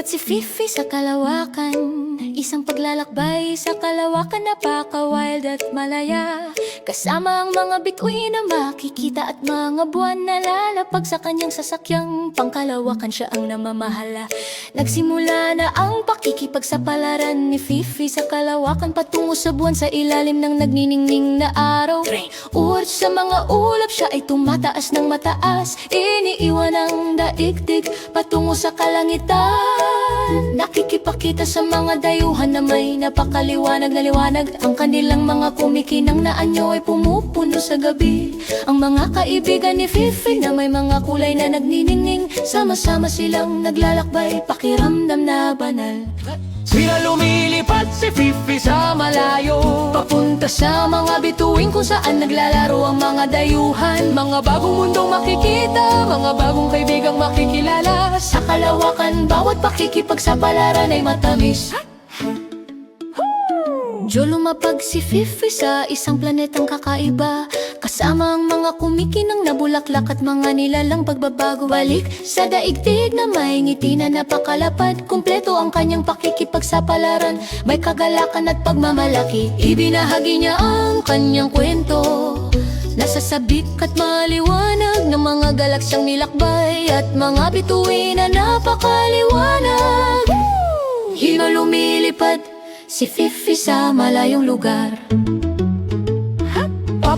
Lumilipad si Fifi sa kalawakan, isang paglalakbay sa kalawakan, napaka-wild at malaya. Kasama ang mga bituin na makikita at mga buwan na lalapag sa kanyang sasakyang pangkalawakan, siya ang namamahala. Nagsimula na ang pakikipagsapalaran ni Fifi sa kalawakan, patungo sa buwan sa ilalim ng nagniningning na araw. Uwat sa mga ulap, siya ay tumataas ng mataas, iniiwan ang daigdig patungo sa kalangitan. Nakikipakita sa mga dayuhan na may napakaliwanag na liwanag. Ang kanilang mga kumikinang na anyo ay pumupuno sa gabi. Ang mga kaibigan ni Fifi na may mga kulay na nagniningning, sama-sama silang naglalakbay, pakiramdam na banal. Sila lumilipad si Fifi sa malayo, Papunta sa mga bituin kung saan naglalaro ang mga dayuhan. mga bagong mundong makikita, mga bagong kaibigang makikilala. Sa kalawakan, bawat pakikipagsapalaran ay matamis. Lumapag si Fifi sa isang planetang kakaiba, kasama ang mga kumikinang na bulaklak at mga nilalang pagbabago. Balik sa daigdig na may ngiti na napakalapad, kumpleto ang kanyang pakikipagsapalaran, may kagalakan at pagmamalaki. Ibinahagi niya ang kanyang kwento, nasasabik at maliwanag ng mga galaksyang nilakbay at mga bituin na napakaliwanag. Lumilipad si Fifi sa malayong lugar.